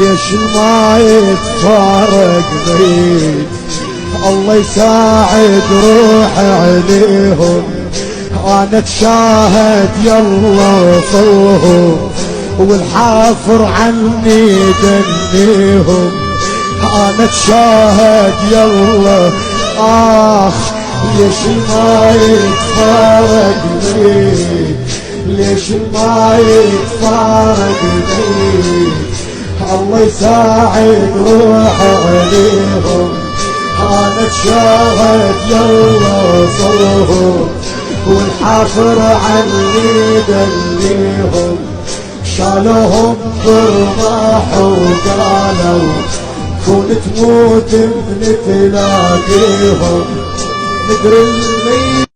ليش ما يتفارق بعيد الله يساعد روح عليهم انا اتشاهد يلا وصلهم والحافر عني دنيهم انا اتشاهد يلا ليش ما يتفارق بعيد ليش ما يتفارق بعيد الله يساعد روح عليهم انا اتشاهد يلا صلهم والحافر عني دليهم شالوهم برماح وقالوا كون تموت من تلاقيهم ندري الميت